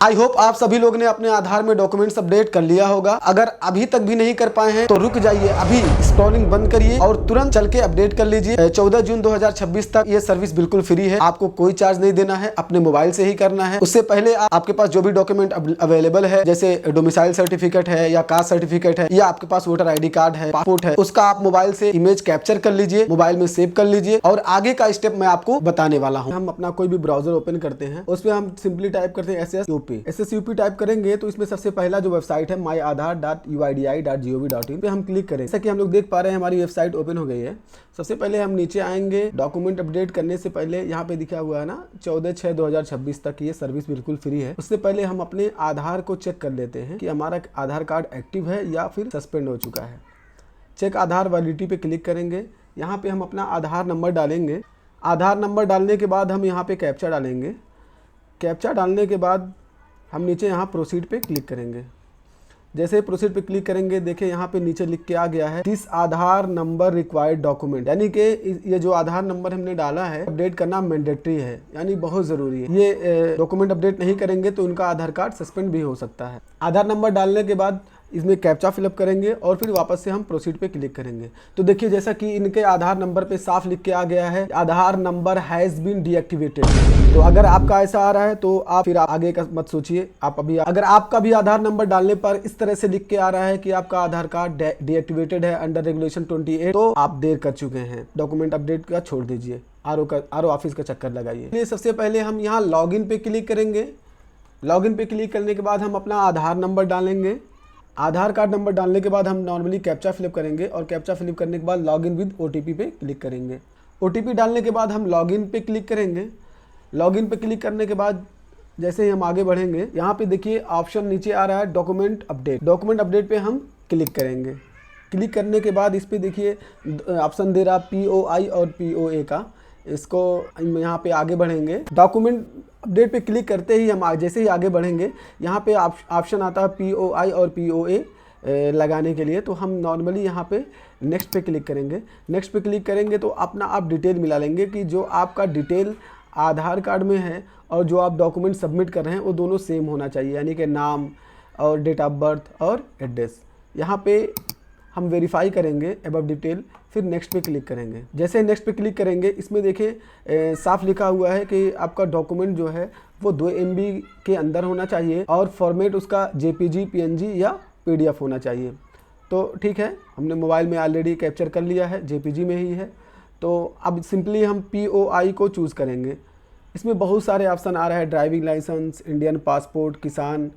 I hope आप सभी लोग ने अपने आधार में डॉक्यूमेंट्स अपडेट कर लिया होगा। अगर अभी तक भी नहीं कर पाए हैं तो रुक जाइए, अभी स्क्रॉलिंग बंद करिए और तुरंत चल के अपडेट कर लीजिए। 14 जून 2026 तक ये सर्विस बिल्कुल फ्री है, आपको कोई चार्ज नहीं देना है, अपने मोबाइल से ही करना है। उससे पहले आपके पास जो भी डॉक्यूमेंट अवेलेबल है, जैसे डोमिसाइल सर्टिफिकेट है या कास्ट सर्टिफिकेट है या आपके पास वोटर ID कार्ड है, पासपोर्ट है, उसका आप मोबाइल से इमेज कैप्चर कर लीजिए, मोबाइल में सेव कर लीजिए और आगे का स्टेप मैं आपको बताने वाला हूँ। हम अपना कोई भी ब्राउजर ओपन करते हैं, उसमें हम सिंपली टाइप करते हैं SSUP टाइप करेंगे तो इसमें सबसे पहला जो वेबसाइट है myaadhar.uidi.gov.in पे हम क्लिक करें। जैसा कि हम लोग देख पा रहे हैं हमारी वेबसाइट ओपन हो गई है। सबसे पहले हम नीचे आएंगे, डॉक्यूमेंट अपडेट करने से पहले यहाँ पे दिखा हुआ है ना 14/6/2026 तक ये सर्विस बिल्कुल फ्री है। उससे पहले हम अपने आधार को चेक कर लेते हैं कि हमारा आधार कार्ड एक्टिव है या फिर सस्पेंड हो चुका है। चेक आधार वैलिडिटी पे क्लिक करेंगे। यहाँ पे हम अपना आधार नंबर डालेंगे। आधार नंबर डालने के बाद हम यहाँ पे कैप्चा डालेंगे। कैप्चा डालने के बाद हम नीचे यहाँ प्रोसीड पे क्लिक करेंगे। जैसे प्रोसीड पे क्लिक करेंगे, देखिए यहाँ पे नीचे लिख के आ गया है this Aadhaar number required document, यानी कि ये जो आधार नंबर हमने डाला है अपडेट करना मैंडेटरी है, यानी बहुत ज़रूरी है। ये डॉक्यूमेंट अपडेट नहीं करेंगे तो उनका आधार कार्ड सस्पेंड भी हो सकता है। आधार नंबर डालने के बाद इसमें कैप्चा फिलअप करेंगे और फिर वापस से हम प्रोसीड पे क्लिक करेंगे। तो देखिए जैसा कि इनके आधार नंबर पे साफ लिख के आ गया है आधार नंबर हैज़ बीन डीएक्टिवेटेड। तो अगर आपका ऐसा आ रहा है तो आप फिर आगे का मत सोचिए। आप अभी अगर आपका भी आधार नंबर डालने पर इस तरह से लिख के आ रहा है कि आपका आधार कार्ड डीएक्टिवेटेड है अंडर रेगुलेशन 28, तो आप देर कर चुके हैं। डॉक्यूमेंट अपडेट का छोड़ दीजिए, आरओ ऑफिस का चक्कर लगाइए। सबसे पहले हम यहाँ लॉगिन पे क्लिक करेंगे। लॉगिन पे क्लिक करने के बाद हम अपना आधार नंबर डालेंगे। आधार कार्ड नंबर डालने के बाद हम नॉर्मली कैप्चा फिलअप करेंगे और कैप्चा फिलअप करने के बाद लॉगिन विद OTP पे क्लिक करेंगे। OTP डालने के बाद हम लॉगिन पे क्लिक करेंगे। लॉगिन पे क्लिक करने के बाद जैसे ही हम आगे बढ़ेंगे, यहाँ पे देखिए ऑप्शन नीचे आ रहा है डॉक्यूमेंट अपडेट। डॉक्यूमेंट अपडेट पे हम क्लिक करेंगे। क्लिक करने के बाद इस पर देखिए ऑप्शन दे रहा POI और POA का, इसको यहाँ पे आगे बढ़ेंगे। डॉक्यूमेंट अपडेट पे क्लिक करते ही हम जैसे ही आगे बढ़ेंगे, यहाँ पे ऑप्शन आता है POI और POA लगाने के लिए। तो हम नॉर्मली यहाँ पे नेक्स्ट पे क्लिक करेंगे। नेक्स्ट पे क्लिक करेंगे तो अपना आप डिटेल मिला लेंगे कि जो आपका डिटेल आधार कार्ड में है और जो आप डॉक्यूमेंट सबमिट कर रहे हैं वो दोनों सेम होना चाहिए, यानी कि नाम और डेट ऑफ बर्थ और एड्रेस। यहाँ पे हम वेरीफाई करेंगे अबव डिटेल, फिर नेक्स्ट पे क्लिक करेंगे। जैसे नेक्स्ट पे क्लिक करेंगे, इसमें देखिए साफ लिखा हुआ है कि आपका डॉक्यूमेंट जो है वो 2 MB के अंदर होना चाहिए और फॉर्मेट उसका JPG PNG या PDF होना चाहिए। तो ठीक है, हमने मोबाइल में ऑलरेडी कैप्चर कर लिया है, JPG में ही है। तो अब सिंपली हम POI को चूज़ करेंगे। इसमें बहुत सारे ऑप्शन आ रहा है, ड्राइविंग लाइसेंस, इंडियन पासपोर्ट, किसान,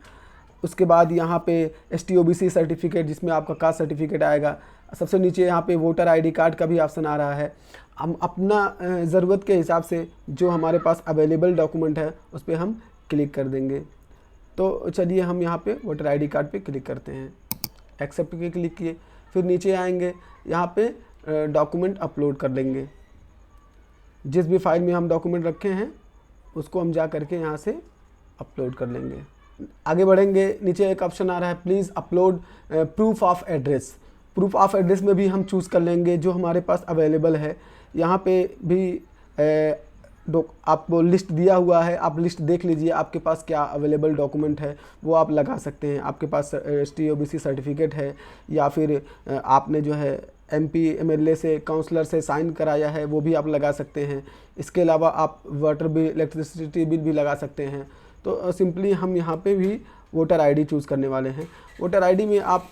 उसके बाद यहाँ पे STOBC सर्टिफिकेट जिसमें आपका कास्ट सर्टिफिकेट आएगा। सबसे नीचे यहाँ पे वोटर ID कार्ड का भी ऑप्शन आ रहा है। हम अपना ज़रूरत के हिसाब से जो हमारे पास अवेलेबल डॉक्यूमेंट है उस पर हम क्लिक कर देंगे। तो चलिए हम यहाँ पे वोटर ID कार्ड पे क्लिक करते हैं। एक्सेप्ट पे क्लिक किए, फिर नीचे आएंगे, यहाँ पे डॉक्यूमेंट अपलोड कर लेंगे। जिस भी फाइल में हम डॉक्यूमेंट रखे हैं उसको हम जा करके यहाँ से अपलोड कर लेंगे। आगे बढ़ेंगे, नीचे एक ऑप्शन आ रहा है please upload proof of address. Proof of address में भी हम चूज़ कर लेंगे जो हमारे पास अवेलेबल है। यहाँ पे भी आपको लिस्ट दिया हुआ है, आप लिस्ट देख लीजिए आपके पास क्या अवेलेबल डॉक्यूमेंट है वो आप लगा सकते हैं। आपके पास STOBC सर्टिफिकेट है या फिर आपने जो है MP MLA से, काउंसलर से साइन कराया है, वो भी आप लगा सकते हैं। इसके अलावा आप वाटर बिल, इलेक्ट्रिसिटी बिल भी लगा सकते हैं। तो सिंपली हम यहाँ पे भी वोटर ID चूज़ करने वाले हैं। वोटर ID में आप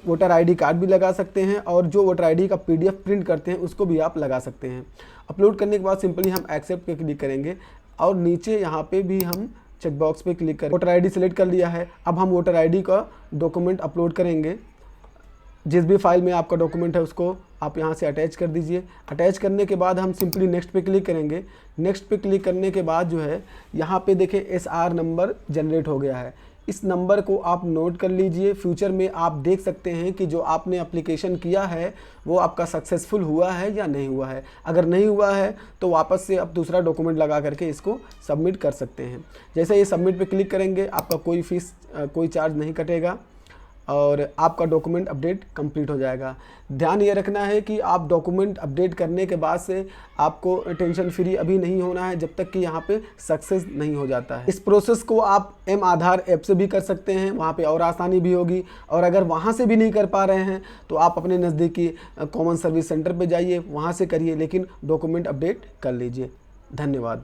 वोटर ID कार्ड भी लगा सकते हैं और जो वोटर ID का PDF प्रिंट करते हैं उसको भी आप लगा सकते हैं। अपलोड करने के बाद सिंपली हम एक्सेप्ट पे क्लिक करेंगे और नीचे यहाँ पे भी हम चेक बॉक्स पे क्लिक करें। वोटर ID सेलेक्ट कर लिया है। अब हम वोटर ID का डॉक्यूमेंट अपलोड करेंगे। जिस भी फाइल में आपका डॉक्यूमेंट है उसको आप यहाँ से अटैच कर दीजिए। अटैच करने के बाद हम सिंपली नेक्स्ट पे क्लिक करेंगे। नेक्स्ट पे क्लिक करने के बाद जो है यहाँ पे देखिए SR नंबर जनरेट हो गया है। इस नंबर को आप नोट कर लीजिए। फ्यूचर में आप देख सकते हैं कि जो आपने एप्लीकेशन किया है वो आपका सक्सेसफुल हुआ है या नहीं हुआ है। अगर नहीं हुआ है तो वापस से आप दूसरा डॉक्यूमेंट लगा करके इसको सबमिट कर सकते हैं। जैसे ये सबमिट पे क्लिक करेंगे, आपका कोई फीस, कोई चार्ज नहीं कटेगा। और आपका डॉक्यूमेंट अपडेट कंप्लीट हो जाएगा। ध्यान ये रखना है कि आप डॉक्यूमेंट अपडेट करने के बाद से आपको टेंशन फ्री अभी नहीं होना है जब तक कि यहाँ पे सक्सेस नहीं हो जाता है। इस प्रोसेस को आप एम आधार ऐप से भी कर सकते हैं, वहाँ पे और आसानी भी होगी। और अगर वहाँ से भी नहीं कर पा रहे हैं तो आप अपने नज़दीकी कॉमन सर्विस सेंटर पर जाइए, वहाँ से करिए, लेकिन डॉक्यूमेंट अपडेट कर लीजिए। धन्यवाद।